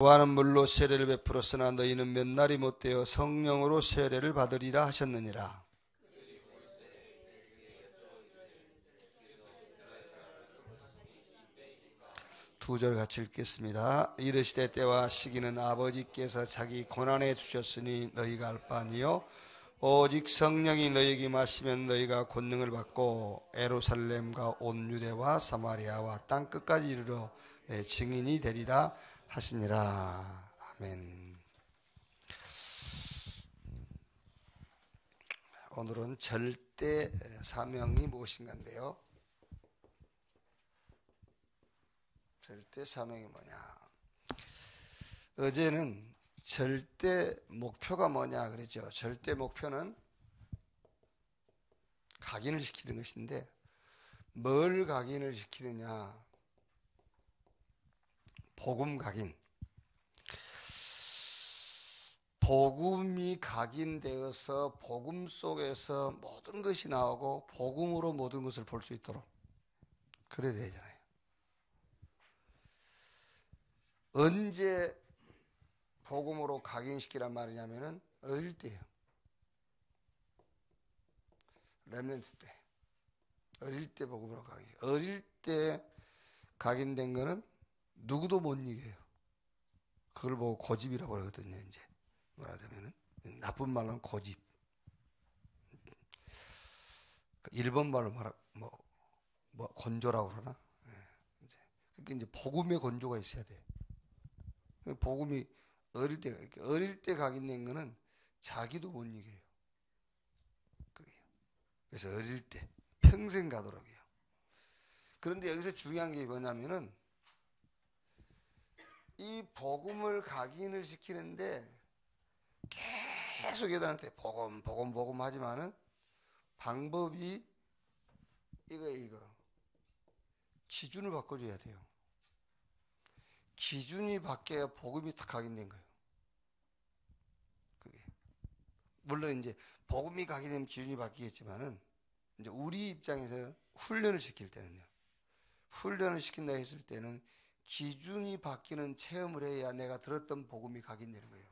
노아는 물로 세례를 베풀었으나 너희는 몇 날이 못되어 성령으로 세례를 받으리라 하셨느니라. 두 절 같이 읽겠습니다. 이르시되 때와 시기는 아버지께서 자기 권한에 두셨으니 너희가 알 바 아니요 오직 성령이 너희에게 임하시면 너희가 권능을 받고 예루살렘과 온 유대와 사마리아와 땅 끝까지 이르러 내 증인이 되리라 하시니라. 아멘. 오늘은 절대 사명이 무엇인가인데요. 절대 사명이 뭐냐? 어제는 절대 목표가 뭐냐 그랬죠. 절대 목표는 각인을 시키는 것인데 뭘 각인을 시키느냐? 복음 각인. 복음이 각인되어서 복음 속에서 모든 것이 나오고 복음으로 모든 것을 볼 수 있도록 그래야 되잖아요. 언제 복음으로 각인시키란 말이냐면은 어릴 때예요. 렘넌트 때. 어릴 때 복음으로 각인. 어릴 때 각인된 거는 누구도 못 이겨요. 그걸 보고 고집이라고 그러거든요. 이제 말하자면은 나쁜 말로는 고집. 일본 말로 뭐 건조라고 그러나? 그러니까 이제 복음의 건조가 있어야 돼. 복음이 어릴 때 각인된 거는 자기도 못 이겨요. 그래서 어릴 때 평생 가도록이요. 그런데 여기서 중요한 게 뭐냐면은 이 복음을 각인을 시키는데 계속 얘들한테 복음 하지만은 방법이 이거 기준을 바꿔줘야 돼요. 기준이 바뀌어야 복음이 딱 각인된 거예요. 그게 물론 이제 복음이 각인되면 기준이 바뀌겠지만은 이제 우리 입장에서 훈련을 시킬 때는요. 훈련을 시킨다 했을 때는 기준이 바뀌는 체험을 해야 내가 들었던 복음이 각인되는 거예요.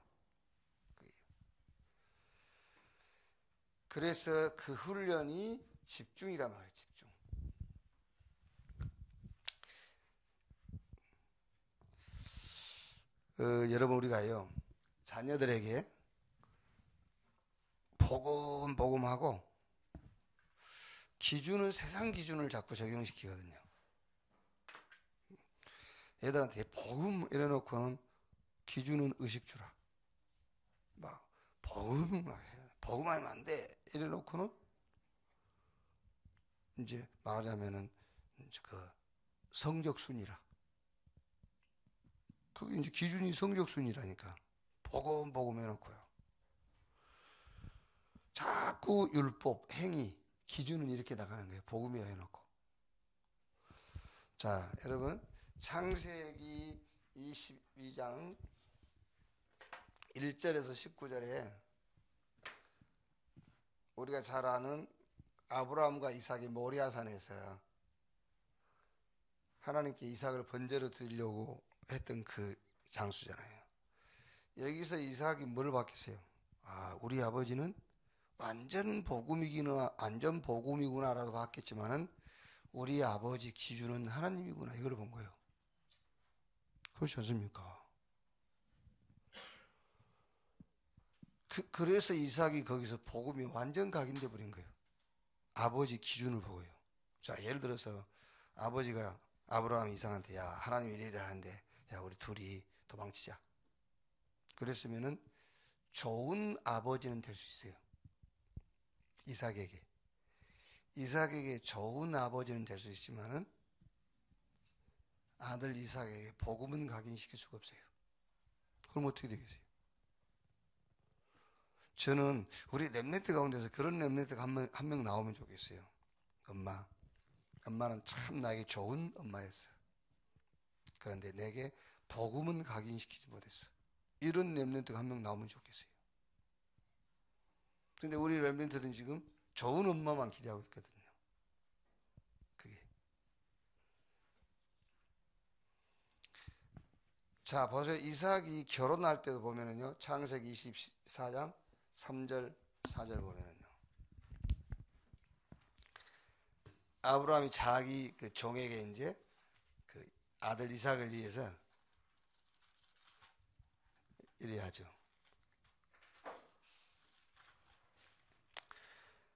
그래서 그 훈련이 집중이란 말이에요. 집중. 여러분 우리가요 자녀들에게 복음하고 기준은 세상 기준을 자꾸 적용시키거든요. 애들한테 복음 이래놓고는 기준은 의식 주라. 막 복음하면 안 돼 이래놓고는 이제 말하자면은 그 성적 순위라. 그게 이제 기준이 성적 순위라니까. 복음 해놓고요. 자꾸 율법, 행위, 기준은 이렇게 나가는 거예요. 복음이라 해놓고. 자, 여러분 창세기 22장 1절에서 19절에 우리가 잘 아는 아브라함과 이삭이 모리아산에서 하나님께 이삭을 번제로 드리려고 했던 그 장수잖아요. 여기서 이삭이 뭘 받겠어요? 아, 우리 아버지는 완전 복음이구나라도 봤겠지만은 우리 아버지 기준은 하나님이구나 이걸 본 거예요. 그렇지 않습니까? 그래서 이삭이 거기서 복음이 완전 각인돼 버린 거예요. 아버지 기준을 보고요. 자, 예를 들어서 아버지가 아브라함 이삭한테 야 하나님 이래라 하는데 야 우리 둘이 도망치자. 그랬으면은 좋은 아버지는 될 수 있어요. 이삭에게 좋은 아버지는 될 수 있지만은 아들 이삭에게 복음은 각인시킬 수가 없어요. 그럼 어떻게 되겠어요? 저는 우리 렘넌트 가운데서 그런 렘넌트가 한 명 나오면 좋겠어요. 엄마는 참 나에게 좋은 엄마였어. 그런데 내게 복음은 각인시키지 못했어. 이런 렘넌트가 한 명 나오면 좋겠어요. 그런데 우리 렘넌트들은 지금 좋은 엄마만 기대하고 있거든요. 그게 자, 보세요. 이삭이 결혼할 때도 보면은요, 창세기 24장 3절, 4절 보면은요, 아브라함이 자기 그 종에게 이제 그 아들 이삭을 위해서 이래 하죠.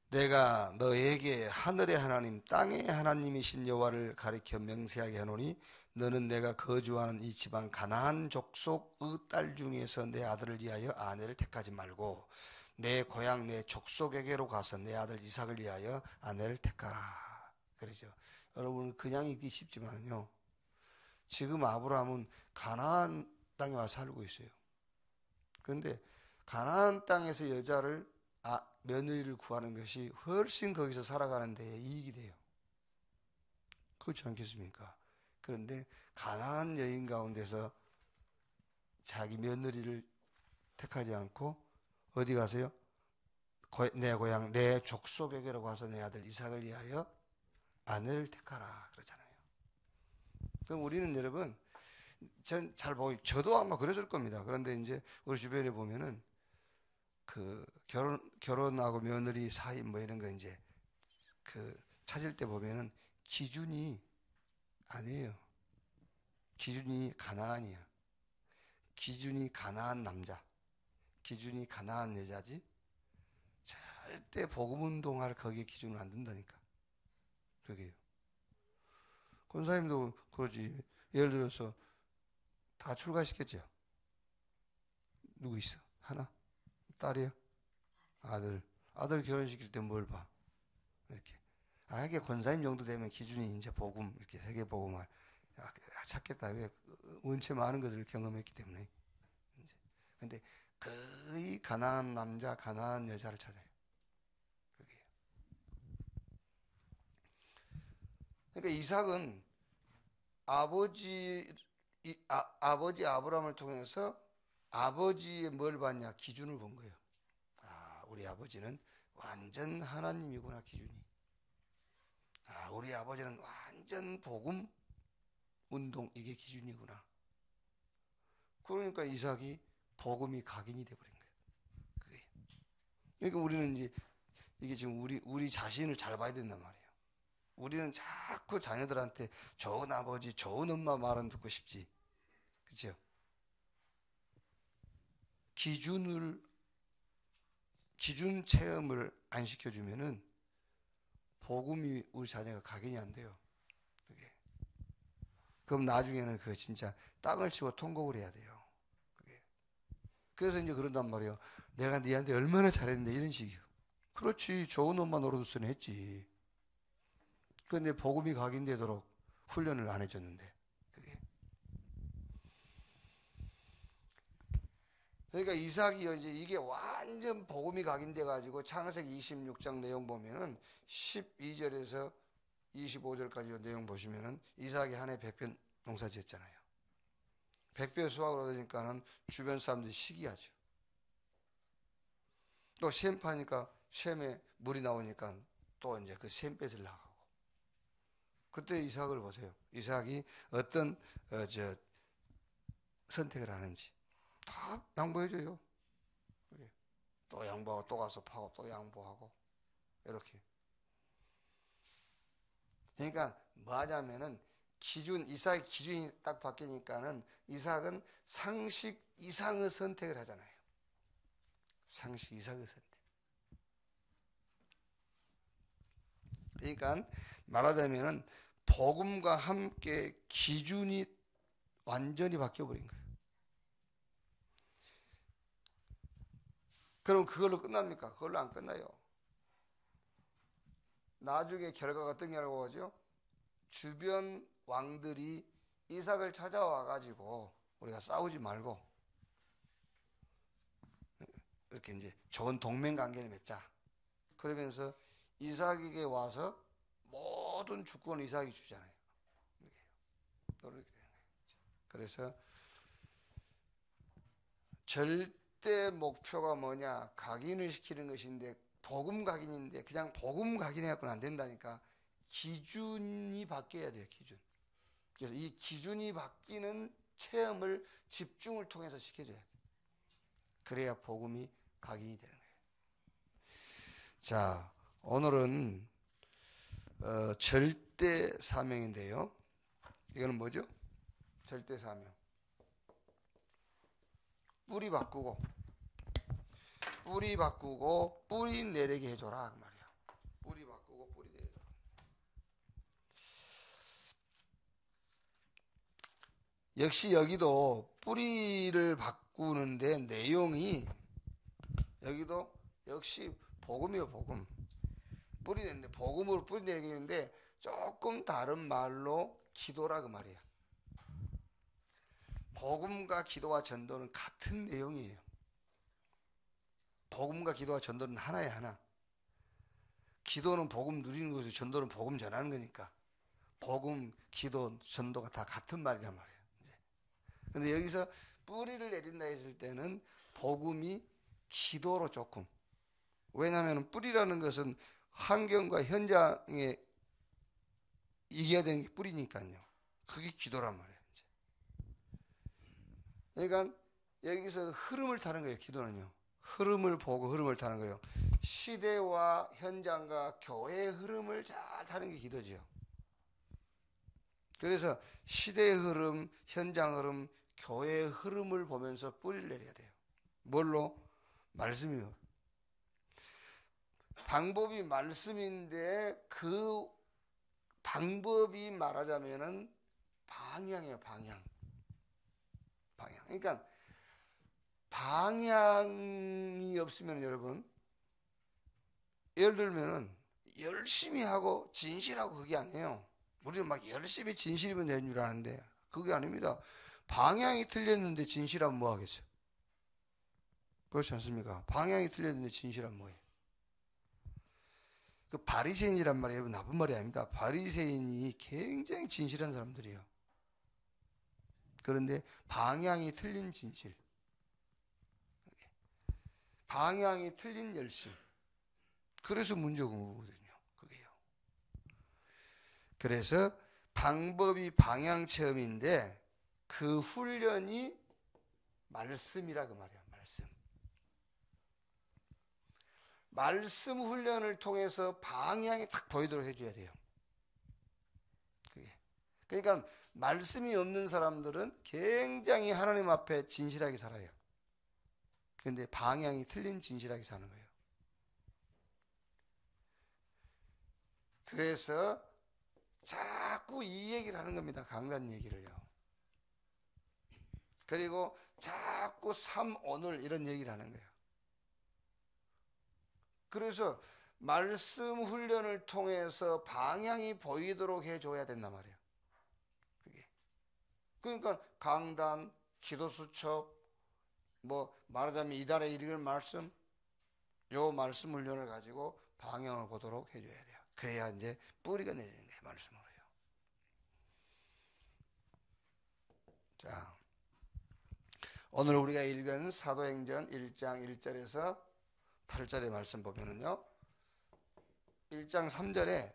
내가 너에게 하늘의 하나님 땅의 하나님이신 여호와를 가리켜 맹세하게 하노니 너는 내가 거주하는 이 지방 가나안 족속의 딸 중에서 내 아들을 위하여 아내를 택하지 말고 내 고향 내 족속에게로 가서 내 아들 이삭을 위하여 아내를 택하라. 그러죠. 여러분 그냥 읽기 쉽지만요, 지금 아브라함은 가나안 땅에 와서 살고 있어요. 그런데 가나안 땅에서 여자를 며느리를 구하는 것이 훨씬 거기서 살아가는 데에 이익이 돼요. 그렇지 않겠습니까? 그런데 가나안 여인 가운데서 자기 며느리를 택하지 않고 어디 가세요? 내 고향 내 족속에게로 가서 내 아들 이삭을 위하여 아내를 택하라 그러잖아요. 그럼 우리는 여러분, 전 잘 보기, 저도 아마 그랬을 겁니다. 그런데 이제 우리 주변에 보면은 그 결혼하고 며느리 사이 뭐 이런 거 이제 그 찾을 때 보면은 기준이 아니에요. 기준이 가나안이에요. 기준이 가나안 남자, 기준이 가나안 여자지 절대 복음 운동할 거기에 기준을 안 둔다니까. 그게요. 권사님도 그러지. 예를 들어서 다 출가시켰죠. 누구 있어? 하나? 딸이요? 아들 결혼시킬 때 뭘 봐? 이렇게. 이게 권사님 정도 되면 기준이 이제 복음, 이렇게 세계 복음을 찾겠다. 왜? 원체 많은 것을 경험했기 때문에. 이제. 근데 거의 가난한 남자, 가난한 여자를 찾아요. 그게요. 그러니까 이삭은 아버지 아브라함을 통해서 아버지의 뭘 봤냐? 기준을 본 거예요. 우리 아버지는 완전 하나님이구나, 기준이. 우리 아버지는 완전 복음 운동, 이게 기준이구나. 그러니까 이삭이 복음이 각인이 돼버린 거예요. 그게. 그러니까 우리는 이제 이게 지금 우리 자신을 잘 봐야 된단 말이에요. 우리는 자꾸 자녀들한테 좋은 아버지, 좋은 엄마 말은 듣고 싶지. 그렇죠? 기준 체험을 안 시켜주면은 복음이 우리 자녀가 각인이 안 돼요. 그게. 그럼 나중에는 그 진짜 땅을 치고 통곡을 해야 돼요. 그게. 그래서 이제 그런단 말이에요. 내가 니한테 얼마나 잘했는데 이런 식이요. 그렇지. 좋은 엄마 노릇은 했지. 그런데 복음이 각인되도록 훈련을 안 해줬는데. 그게. 그러니까 이삭이 이제 이게 완전 복음이 각인돼 가지고 창세기 26장 내용 보면은 12절에서 25절까지 내용 보시면은 이삭이 한 해 100편 농사 지었잖아요. 100배 수확을 얻으니까는 주변 사람들이 시기하죠. 또 셈 파니까 셈에 물이 나오니까 또 이제 그 셈 뺏을 나가고. 그때 이삭을 보세요. 이삭이 어떤 선택을 하는지 다 양보해줘요. 또 양보하고 또 가서 파고 또 양보하고 이렇게. 그러니까 뭐 하냐면은 이삭의 기준이 딱 바뀌니까는 이삭은 상식 이상의 선택을 하잖아요. 상식 이상의 선택. 그러니까 말하자면은 복음과 함께 기준이 완전히 바뀌어버린 거예요. 그럼 그걸로 끝납니까? 그걸로 안 끝나요. 나중에 결과가 어떤 결과가 오죠? 주변 왕들이 이삭을 찾아와 가지고 우리가 싸우지 말고 이렇게 이제 좋은 동맹 관계를 맺자. 그러면서 이삭에게 와서 모든 주권을 이삭이 주잖아요. 이렇게 되는 거예요. 그래서 절대 목표가 뭐냐? 각인을 시키는 것인데 복음 각인인데 그냥 복음 각인해갖고는 안 된다니까. 기준이 바뀌어야 돼요. 기준. 그래서 이 기준이 바뀌는 체험을 집중을 통해서 시켜줘야 돼. 그래야 복음이 각인이 되는 거예요. 자, 오늘은 절대 사명인데요. 이거는 뭐죠? 절대 사명. 뿌리 바꾸고 뿌리 내리게 해줘라 그 말이야. 뿌리 바꾸고 뿌리 내리게. 역시 여기도 뿌리를 바꾸는데 내용이 여기도 역시 복음이요, 복음. 뿌리 내는데 복음으로 뿌리 내리게 하는데 조금 다른 말로 기도라 그 말이야. 복음과 기도와 전도는 같은 내용이에요. 복음과 기도와 전도는 하나야, 하나. 기도는 복음 누리는 것이고 전도는 복음 전하는 거니까 복음, 기도, 전도가 다 같은 말이란 말이에요. 이제. 근데 여기서 뿌리를 내린다 했을 때는 복음이 기도로 조금. 왜냐하면 뿌리라는 것은 환경과 현장에 이겨야 되는 게 뿌리니까요. 그게 기도란 말이에요. 이제. 그러니까 여기서 흐름을 타는 거예요. 기도는요. 흐름을 보고 흐름을 타는 거예요. 시대와 현장과 교회의 흐름을 잘 타는 게 기도죠. 그래서 시대의 흐름, 현장 흐름, 교회의 흐름을 보면서 뿌리를 내려야 돼요. 뭘로? 말씀이요. 방법이 말씀인데 그 방법이 말하자면은 방향이에요, 방향. 그러니까 방향이 없으면 여러분, 예를 들면은 열심히 하고 진실하고 그게 아니에요. 우리는 막 열심히 진실이면 되는 줄 아는데 그게 아닙니다. 방향이 틀렸는데 진실하면 뭐 하겠어요? 그렇지 않습니까? 방향이 틀렸는데 진실하면 뭐예요? 그 바리새인이란 말이 여러분 나쁜 말이 아닙니다. 바리새인이 굉장히 진실한 사람들이에요. 그런데 방향이 틀린 진실, 방향이 틀린 열심. 그래서 문제가 온 거거든요. 그게요. 그래서 방법이 방향 체험인데 그 훈련이 말씀이라 그 말이야. 말씀 훈련을 통해서 방향이 딱 보이도록 해줘야 돼요. 그게. 그러니까 말씀이 없는 사람들은 굉장히 하나님 앞에 진실하게 살아요. 그런데 방향이 틀린 진실하게 사는 거예요. 그래서 자꾸 이 얘기를 하는 겁니다. 강단 얘기를요. 그리고 자꾸 삶 오늘 이런 얘기를 하는 거예요. 그래서 말씀 훈련을 통해서 방향이 보이도록 해줘야 된단 말이에요. 그게. 그러니까 강단, 기도 수첩, 뭐 말하자면 이달에 읽을 말씀, 요 말씀 훈련을 가지고 방향을 보도록 해줘야 돼요. 그래야 이제 뿌리가 내리는 거예요. 말씀으로요. 자, 오늘 우리가 읽은 사도행전 1장 1절에서 8절의 말씀 보면은요, 1장 3절에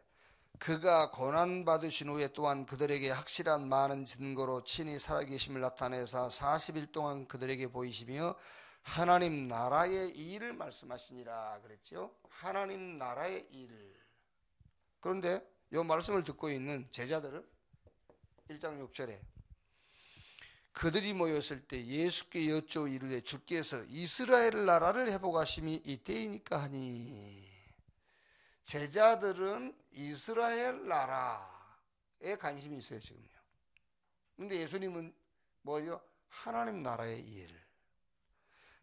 그가 고난받으신 후에 또한 그들에게 확실한 많은 증거로 친히 살아계심을 나타내사 40일 동안 그들에게 보이시며 하나님 나라의 일을 말씀하시니라 그랬죠. 하나님 나라의 일을. 그런데 이 말씀을 듣고 있는 제자들은 1장 6절에 그들이 모였을 때 예수께 여쭈어 이르되 주께서 이스라엘 나라를 회복하심이 이때이니까 하니. 제자들은 이스라엘 나라에 관심이 있어요 지금요. 근데 예수님은 뭐죠? 하나님 나라의 일,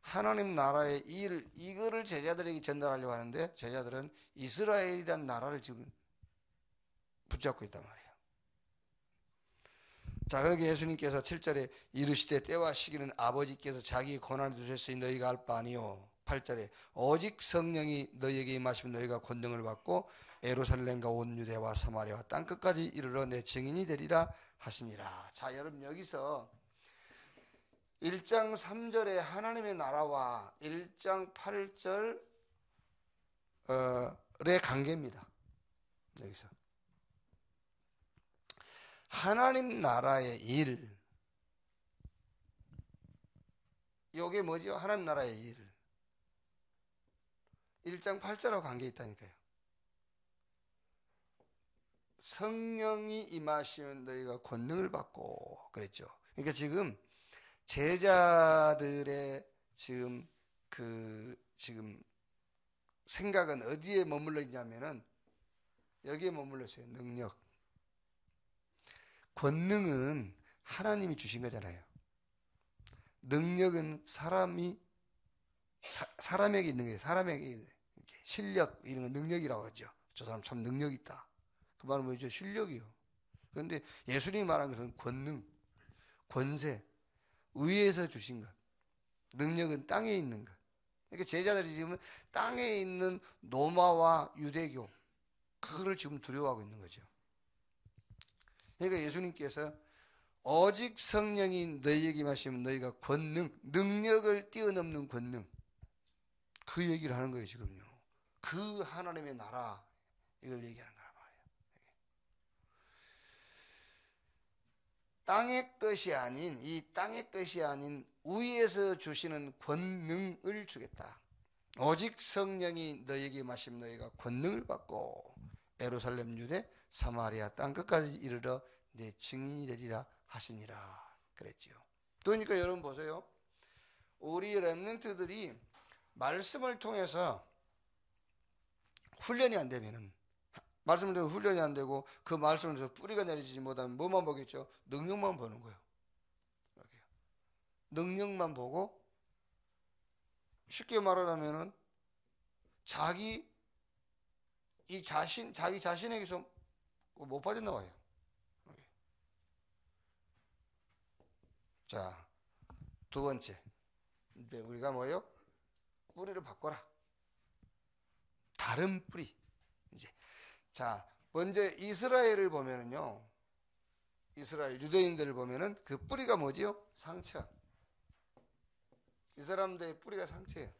하나님 나라의 일, 이거를 제자들에게 전달하려고 하는데 제자들은 이스라엘이란 나라를 지금 붙잡고 있단 말이에요. 자, 그렇게 예수님께서 7절에 이르시되 때와 시기는 아버지께서 자기 고난을 두셨으니 너희가 알 바 아니요. 8절에 오직 성령이 너희에게 임하시면 너희가 권능을 받고 예루살렘과 온 유대와 사마리아와 땅끝까지 이르러 내 증인이 되리라 하시니라. 자, 여러분 여기서 1장 3절에 하나님의 나라와 1장 8절의 관계입니다. 여기서 하나님 나라의 일, 요게 뭐죠? 하나님 나라의 일. 1장 8절하고 관계 있다니까요. 성령이 임하시면 너희가 권능을 받고 그랬죠. 그러니까 지금 제자들의 지금 생각은 어디에 머물러 있냐면은 여기에 머물러 있어요. 능력. 권능은 하나님이 주신 거잖아요. 능력은 사람에게 있는 거예요. 사람에게 실력 이런 거 능력이라고 하죠. 저 사람 참 능력 있다. 그 말은 뭐죠? 실력이요. 그런데 예수님이 말한 것은 권능, 권세, 위에서 주신 것. 능력은 땅에 있는 것. 그러니까 제자들이 지금 땅에 있는 로마와 유대교 그거를 지금 두려워하고 있는 거죠. 그러니까 예수님께서 오직 성령이 너희에게 임하시면 너희가 권능, 능력을 뛰어넘는 권능 그 얘기를 하는 거예요. 지금요. 그 하나님의 나라 이걸 얘기하는 거란 말이에요. 땅의 것이 아닌 이 땅의 것이 아닌 위에서 주시는 권능을 주겠다. 오직 성령이 너희에게 임하시면 너희가 권능을 받고 예루살렘 유대 사마리아 땅 끝까지 이르러 내 증인이 되리라 하시니라 그랬지요. 그러니까 여러분 보세요. 우리 렘넌트들이 말씀을 통해서 훈련이 안 되면은 말씀을 통해서 훈련이 안 되고 그 말씀을 통해서 뿌리가 내리지 못하면 뭐만 보겠죠? 능력만 보는 거예요. 능력만 보고 쉽게 말하자면은 자기 자신에게서 못 빠져나와요. 자, 두 번째. 우리가 뭐예요? 뿌리를 바꿔라. 다른 뿌리. 이제. 자, 먼저 이스라엘을 보면은요. 이스라엘 유대인들을 보면은 그 뿌리가 뭐지요? 상처. 이 사람들의 뿌리가 상처예요.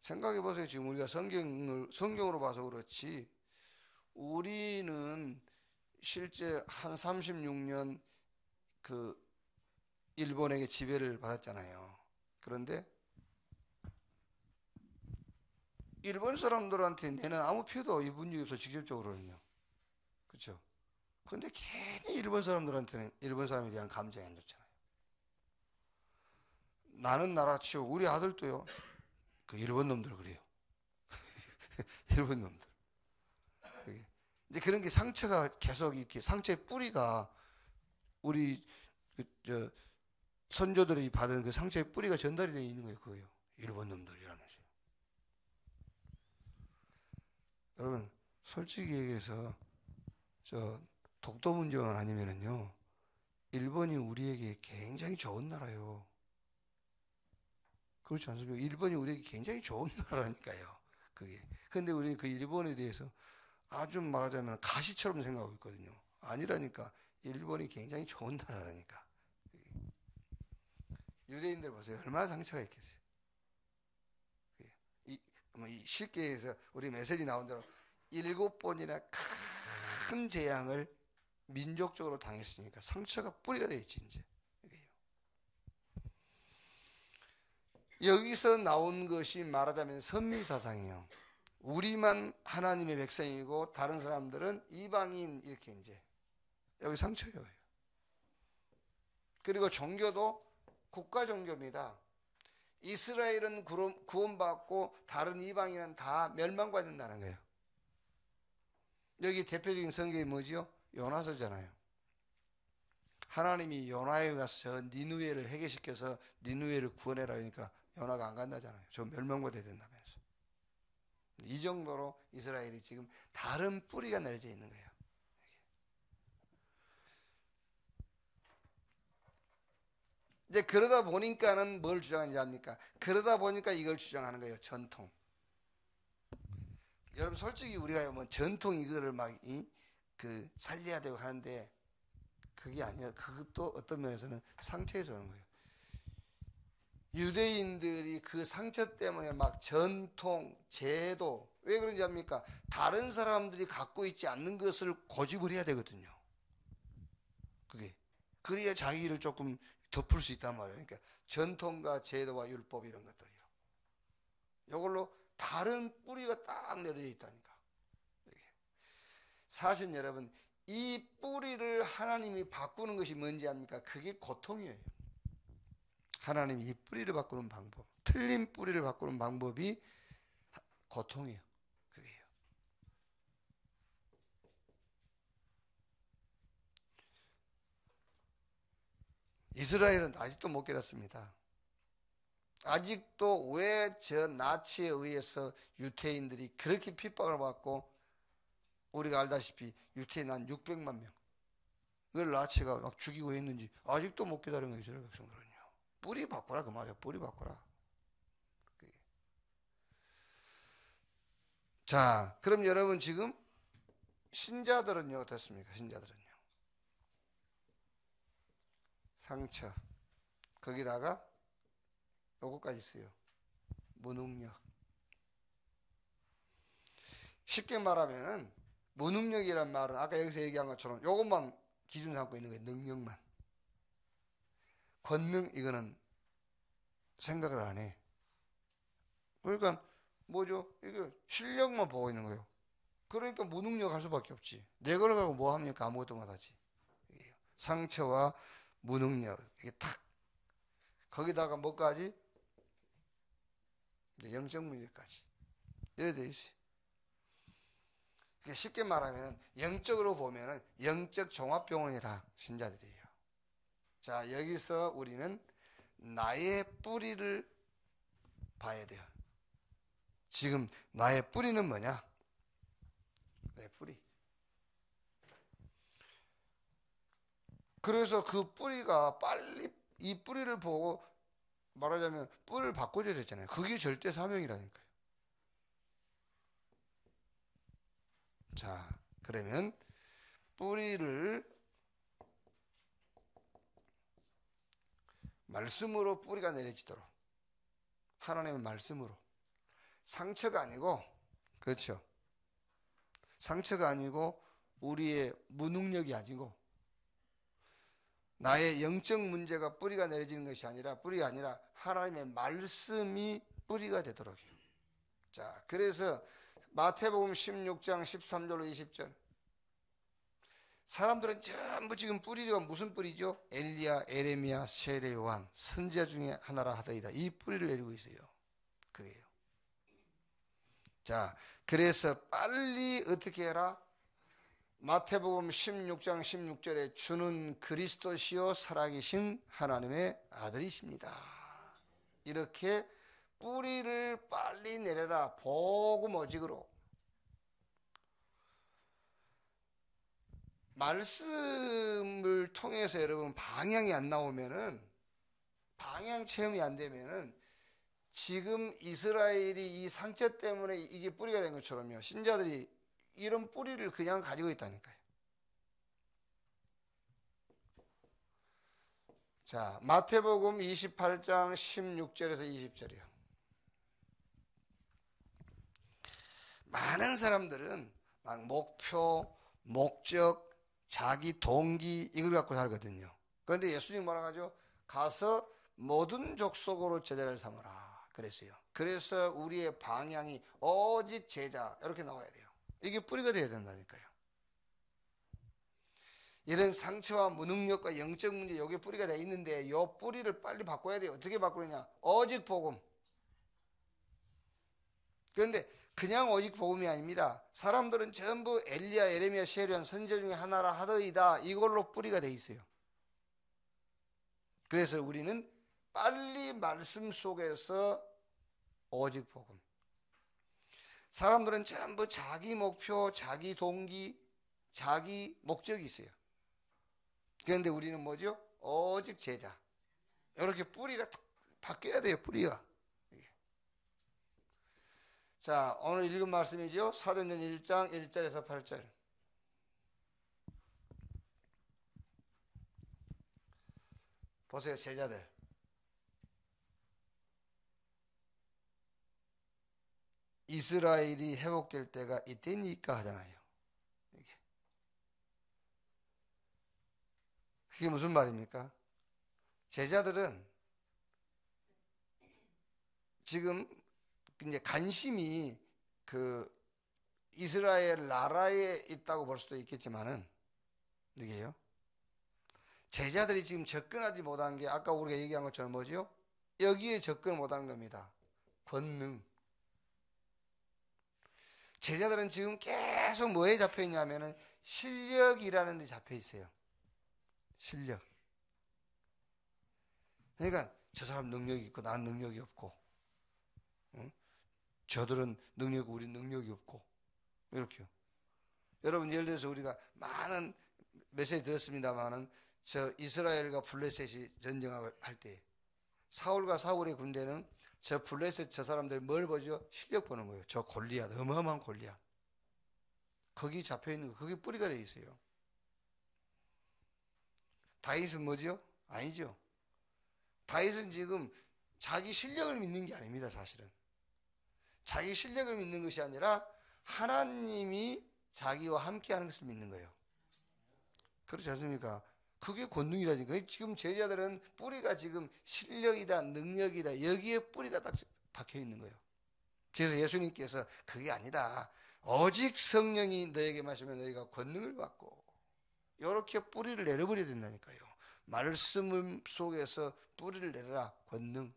생각해 보세요. 지금 우리가 성경으로 봐서 그렇지 우리는 실제 한 36년 그 일본에게 지배를 받았잖아요. 그런데 일본 사람들한테 내는 아무 피해도 입은 적이 없어. 직접적으로는요. 그렇죠? 그런데 괜히 일본 사람들한테는 일본 사람에 대한 감정이 안 좋잖아요. 나는 나라 치고 우리 아들도요. 그 일본 놈들 그래요. 일본 놈들. 이제 그런 게 상처가 계속 이렇게 상처의 뿌리가 우리 선조들이 받은 그 상처의 뿌리가 전달이 되어 있는 거예요. 그거요. 일본 놈들이라면서요. 여러분 솔직히 얘기해서 저 독도 문제만 아니면은요. 일본이 우리에게 굉장히 좋은 나라요. 그렇지 않습니까? 일본이 우리에게 굉장히 좋은 나라라니까요. 그게. 근데 우리는 그 일본에 대해서 아주 말하자면 가시처럼 생각하고 있거든요. 아니라니까. 일본이 굉장히 좋은 나라라니까. 유대인들 보세요. 얼마나 상처가 있겠어요. 쉽게 해서 우리 메시지 나온 대로 7번이나 큰 재앙을 민족적으로 당했으니까 상처가 뿌리가 되어 있지 이제. 여기서 나온 것이 말하자면 선민사상이에요. 우리만 하나님의 백성이고 다른 사람들은 이방인 이렇게 이제 여기 상처예요. 그리고 종교도 국가 종교입니다. 이스라엘은 구원받고 다른 이방인은 다 멸망받는다는 거예요. 여기 대표적인 성경이 뭐지요? 요나서잖아요. 하나님이 요나에 가서 저 니느웨를 해결시켜서 니느웨를 구원해라 하니까 요나가 안 간다잖아요. 저 멸망받아야 된다면서. 이 정도로 이스라엘이 지금 다른 뿌리가 내려져 있는 거예요. 이제 그러다 보니까는 뭘 주장하는지 압니까? 그러다 보니까 이걸 주장하는 거예요. 전통. 여러분 솔직히 우리가 뭐 전통 이거를 막 살려야 되고 하는데 그게 아니야. 그것도 어떤 면에서는 상처에서 오는 거예요. 유대인들이 그 상처 때문에 막 전통, 제도 왜 그런지 압니까? 다른 사람들이 갖고 있지 않는 것을 고집을 해야 되거든요. 그게 그래야 자기를 조금 덮을 수 있단 말이에요. 그러니까 전통과 제도와 율법 이런 것들이요. 이걸로 다른 뿌리가 딱 내려져 있다니까. 사실 여러분, 이 뿌리를 하나님이 바꾸는 것이 뭔지 압니까? 그게 고통이에요. 하나님이 이 뿌리를 바꾸는 방법, 틀린 뿌리를 바꾸는 방법이 고통이에요. 그게요. 이스라엘은 아직도 못 깨닫습니다. 아직도 왜 저 나치에 의해서 유태인들이 그렇게 핍박을 받고, 우리가 알다시피 유태인 한 600만 명, 그걸 나치가 막 죽이고 했는지 아직도 못 깨달은 거예요. 이스라엘 백성들은요. 뿌리 바꿔라 그 말이야. 뿌리 바꿔라. 자, 그럼 여러분 지금 신자들은요 어떻습니까? 신자들은요 상처, 거기다가 요거까지 있어요. 무능력. 쉽게 말하면은 무능력이란 말은 아까 여기서 얘기한 것처럼 요것만 기준 삼고 있는 거예요. 능력만. 권능 이거는 생각을 안 해. 그러니까 뭐죠? 이게 실력만 보고 있는 거예요. 그러니까 무능력 할 수밖에 없지. 내 걸 가지고 뭐 합니까? 아무것도 못하지. 상처와 무능력 이게 탁. 거기다가 뭐까지? 영적 문제까지. 이래 돼 있어요. 쉽게 말하면 영적으로 보면은 영적 종합병원이라 신자들이에요. 자, 여기서 우리는 나의 뿌리를 봐야 돼요. 지금 나의 뿌리는 뭐냐? 내 뿌리. 그래서 그 뿌리가 빨리 이 뿌리를 보고 말하자면 뿌리를 바꿔줘야 되잖아요. 그게 절대 사명이라니까요. 자, 그러면 뿌리를 말씀으로 뿌리가 내려지도록 하나님의 말씀으로 상처가 아니고 그렇죠. 상처가 아니고 우리의 무능력이 아니고 나의 영적 문제가 뿌리가 내려지는 것이 아니라 뿌리가 아니라 하나님의 말씀이 뿌리가 되도록이요. 자, 그래서 마태복음 16장 13절로 20절 사람들은 전부 지금 뿌리가 무슨 뿌리죠? 엘리야, 에레미야, 세례 요한 선지자 중에 하나라 하더이다. 이 뿌리를 내리고 있어요. 그게요. 자, 그래서 빨리 어떻게 해라? 마태복음 16장 16절에 주는 그리스도시요 살아계신 하나님의 아들이십니다. 이렇게 뿌리를 빨리 내려라. 복음 오직으로. 말씀을 통해서 여러분 방향이 안 나오면은 방향 체험이 안 되면은 지금 이스라엘이 이 상처 때문에 이게 뿌리가 된 것처럼요. 신자들이 이런 뿌리를 그냥 가지고 있다니까요. 자, 마태복음 28장 16절에서 20절이요. 많은 사람들은 막 목표, 목적, 자기 동기 이걸 갖고 살거든요. 그런데 예수님 뭐라고 하죠? 가서 모든 족속으로 제자를 삼아라 그랬어요. 그래서 우리의 방향이 오직 제자 이렇게 나와야 돼요. 이게 뿌리가 돼야 된다니까요. 이런 상처와 무능력과 영적 문제 여기에 뿌리가 돼 있는데 이 뿌리를 빨리 바꿔야 돼요. 어떻게 바꾸느냐? 오직 복음. 그런데 그냥 오직 복음이 아닙니다. 사람들은 전부 엘리야, 에레미야, 세례요한 선지자 중에 하나라 하더이다. 이걸로 뿌리가 돼 있어요. 그래서 우리는 빨리 말씀 속에서 오직 복음. 사람들은 전부 자기 목표, 자기 동기, 자기 목적이 있어요. 그런데 우리는 뭐죠? 오직 제자. 이렇게 뿌리가 바뀌어야 돼요. 뿌리가. 자, 오늘 읽은 말씀이죠. 사도행전 1장 1절에서 8절. 보세요, 제자들. 이스라엘이 회복될 때가 이때니까 하잖아요. 그게 무슨 말입니까? 제자들은 지금 이제 관심이 그 이스라엘 나라에 있다고 볼 수도 있겠지만은, 이게요, 제자들이 지금 접근하지 못한 게 아까 우리가 얘기한 것처럼 뭐죠? 여기에 접근 못하는 겁니다. 권능. 제자들은 지금 계속 뭐에 잡혀 있냐면은 실력이라는 데 잡혀 있어요. 실력. 그러니까 저 사람 능력이 있고 나는 능력이 없고, 응? 저들은 능력이 우리 능력이 없고, 이렇게요. 여러분 예를 들어서 우리가 많은 메시지 들었습니다만은 저 이스라엘과 블레셋이 전쟁할 때 사울과 사울의 군대는 저 블레셋 저 사람들 뭘 보죠? 실력 보는 거예요. 저 골리앗, 어마어마한 골리앗. 거기 잡혀 있는 거, 거기 뿌리가 되어 있어요. 다윗은 뭐죠? 아니죠. 다윗은 지금 자기 실력을 믿는 게 아닙니다, 사실은. 자기 실력을 믿는 것이 아니라 하나님이 자기와 함께 하는 것을 믿는 거예요. 그렇지 않습니까? 그게 권능이라니까. 지금 제자들은 뿌리가 지금 실력이다, 능력이다, 여기에 뿌리가 딱 박혀 있는 거예요. 그래서 예수님께서 그게 아니다, 오직 성령이 너에게 마시면 너희가 권능을 받고, 이렇게 뿌리를 내려버려야 된다니까요. 말씀 속에서 뿌리를 내려라. 권능.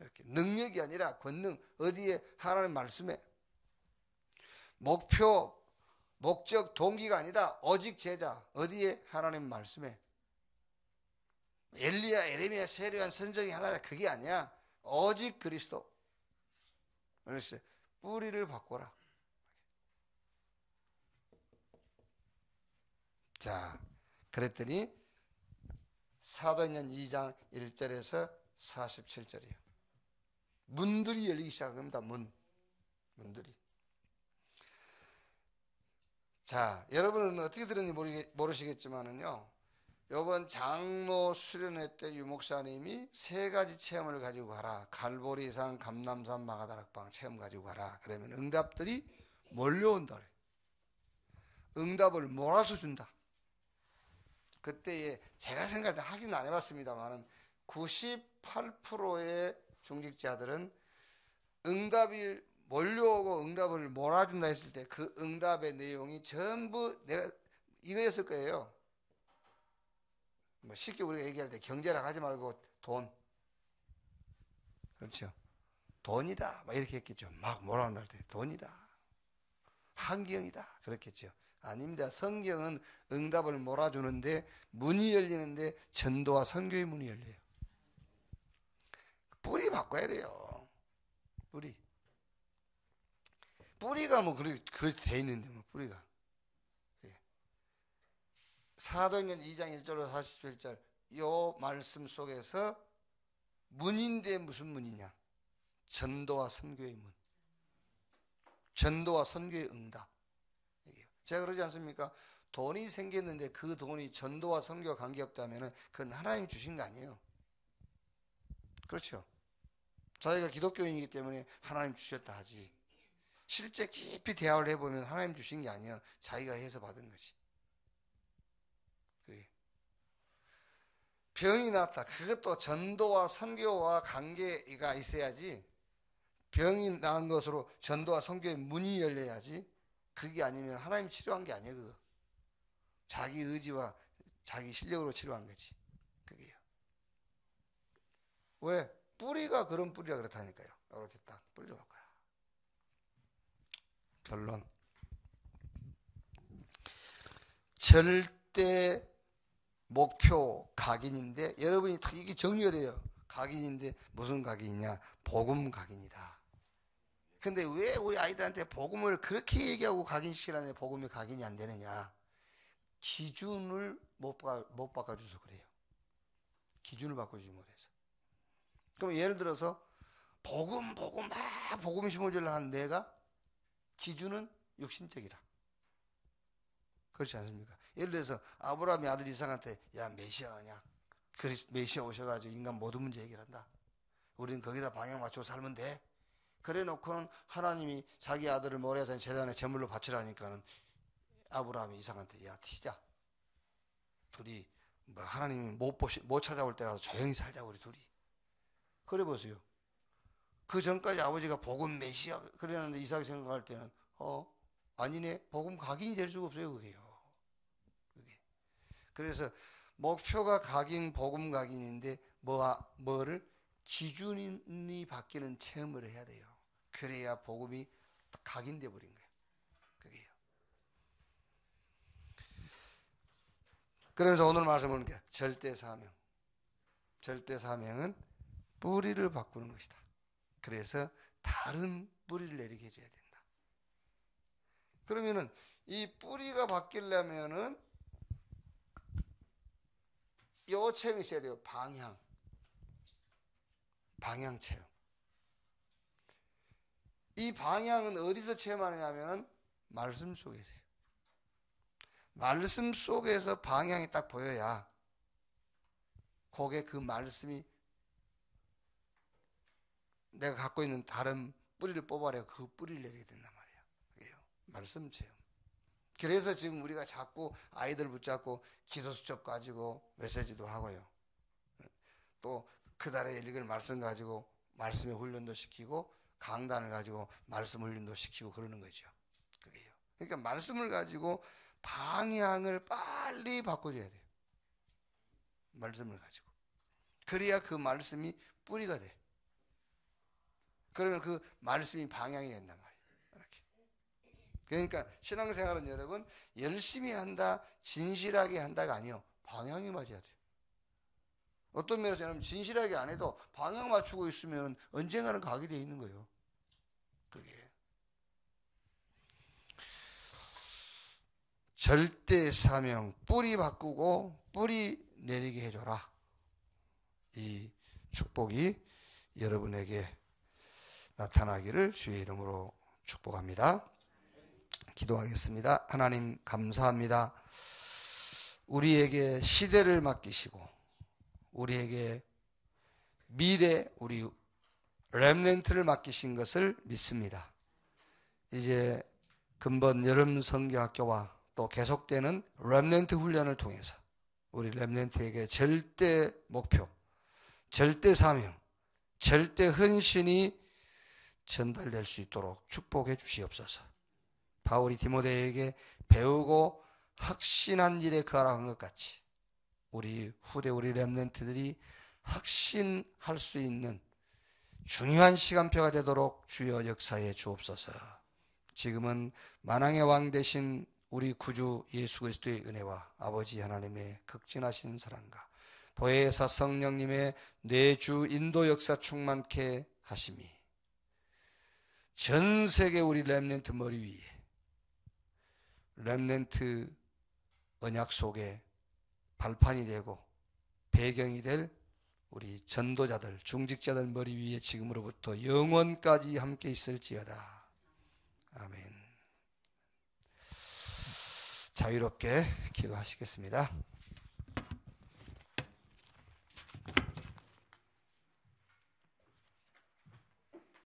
이렇게 능력이 아니라 권능. 어디에? 하나님 말씀에. 목표, 목적, 동기가 아니다, 오직 제자. 어디에? 하나님 말씀에. 엘리야, 에레미야, 세례요한, 선정이 하나다, 그게 아니야. 오직 그리스도. 그래서 뿌리를 바꿔라. 자, 그랬더니 사도행전 2장 1절에서 47절이에요. 문들이 열리기 시작합니다. 문들이. 자, 여러분은 어떻게 들었는지 모르시겠지만은요, 이번 장로 수련회 때 유목사님이 세 가지 체험을 가지고 가라. 갈보리산, 감남산, 마가다락방 체험 가지고 가라. 그러면 응답들이 몰려온다. 응답을 몰아서 준다. 그때에 제가 생각할 때 확인 안 해봤습니다만은 98%의 중직자들은 응답이 몰려오고 응답을 몰아준다 했을 때 그 응답의 내용이 전부 내가 이거였을 거예요. 뭐 쉽게 우리가 얘기할 때 경제라 하지 말고 돈. 그렇죠. 돈이다. 막 이렇게 했겠죠. 막 몰아온다 할 때 돈이다. 환경이다. 그렇겠죠. 아닙니다. 성경은 응답을 몰아주는데 문이 열리는데 전도와 선교의 문이 열려요. 뿌리 바꿔야 돼요. 뿌리가 뭐 그렇게 돼 있는데 뭐 뿌리가. 사도행전 2장 1절로 47절 요 말씀 속에서 문인데 무슨 문이냐? 전도와 선교의 문. 전도와 선교의 응답. 제가 그러지 않습니까? 돈이 생겼는데 그 돈이 전도와 선교와 관계없다면 그건 하나님 주신 거 아니에요. 그렇죠. 자기가 기독교인이기 때문에 하나님 주셨다 하지, 실제 깊이 대화를 해보면 하나님 주신 게 아니에요. 자기가 해서 받은 거지. 병이 났다. 그것도 전도와 선교와 관계가 있어야지. 병이 나은 것으로 전도와 선교의 문이 열려야지. 그게 아니면 하나님 치료한 게 아니에요. 그거 자기 의지와 자기 실력으로 치료한 거지. 그게요. 왜? 뿌리가 그런 뿌리라 그렇다니까요. 이렇게 딱 뿌리를 바꿔라. 결론. 절대 목표 각인인데, 여러분이 이게 정리가 돼요. 각인인데 무슨 각인이냐? 복음 각인이다. 근데 왜 우리 아이들한테 복음을 그렇게 얘기하고 각인시키라는데 복음이 각인이 안 되느냐? 기준을 못 바꿔줘서 그래요. 기준을 바꿔주지 못해서. 그럼 예를 들어서 복음 막 복음 심어주려고 하는 내가 기준은 육신적이라. 그렇지 않습니까? 예를 들어서 아브라함의 아들 이삭한테 야 메시아 아냐? 메시아 오셔가지고 인간 모든 문제 해결한다. 우리는 거기다 방향 맞추고 살면 돼. 그래 놓고는 하나님이 자기 아들을 모레산 제단에 제물로 바치라니까는 아브라함이 이삭한테 야 튀자. 둘이 뭐 하나님이 못 찾아올 때 가서 조용히 살자 우리 둘이. 그래 보세요. 그 전까지 아버지가 복음 메시아 그랬는데 이삭이 생각할 때는 아니네, 복음 각인이 될 수가 없어요. 그게요. 그게. 그래서 목표가 각인, 복음 각인인데 뭐를 기준이 바뀌는 체험을 해야 돼요. 그래야 복음이 각인돼 버린 거예요. 그게요. 그러면서 오늘 말씀은 절대 사명. 절대 사명은 뿌리를 바꾸는 것이다. 그래서 다른 뿌리를 내리게 해줘야 된다. 그러면은 이 뿌리가 바뀌려면은 요 체험이 있어야 돼요. 방향 체험. 이 방향은 어디서 체험하느냐면 말씀 속에서요. 말씀 속에서 방향이 딱 보여야 거기에 그 말씀이 내가 갖고 있는 다른 뿌리를 뽑아내고 그 뿌리를 내리게 된단 말이에요. 그게요. 말씀 체험. 그래서 지금 우리가 자꾸 아이들 붙잡고 기도 수첩 가지고 메시지도 하고요. 또 그 달에 읽을 말씀 가지고 말씀의 훈련도 시키고 강단을 가지고 말씀 훈련도 시키고 그러는 거죠. 그게요. 그러니까 말씀을 가지고 방향을 빨리 바꿔줘야 돼요. 말씀을 가지고. 그래야 그 말씀이 뿌리가 돼. 그러면 그 말씀이 방향이 된단 말이에요. 이렇게. 그러니까 신앙생활은 여러분 열심히 한다, 진실하게 한다가 아니요. 방향이 맞아야 돼요. 어떤 면에서 여러분 진실하게 안 해도 방향 맞추고 있으면 언젠가는 가게 돼 있는 거예요. 그게. 절대 사명, 뿌리 바꾸고 뿌리 내리게 해줘라. 이 축복이 여러분에게 나타나기를 주의 이름으로 축복합니다. 기도하겠습니다. 하나님 감사합니다. 우리에게 시대를 맡기시고 우리에게 미래 우리 렘넌트를 맡기신 것을 믿습니다. 이제 근본 여름 선교학교와 또 계속되는 렘넌트 훈련을 통해서 우리 렘넌트에게 절대 목표, 절대 사명, 절대 헌신이 전달될 수 있도록 축복해 주시옵소서. 바울이 디모데에게 배우고 확신한 일에 거하라 한 것 같이 우리 후대 우리 렘넌트들이 확신할 수 있는 중요한 시간표가 되도록 주여 역사해 주옵소서. 지금은 만왕의 왕 되신 우리 구주 예수 그리스도의 은혜와 아버지 하나님의 극진하신 사랑과 보혜사 성령님의 내주 인도 역사 충만케 하심이 전 세계 우리 렘넌트 머리 위에 렘넌트 언약 속에 발판이 되고 배경이 될 우리 전도자들, 중직자들 머리 위에 지금으로부터 영원까지 함께 있을지어다. 아멘. 자유롭게 기도하시겠습니다.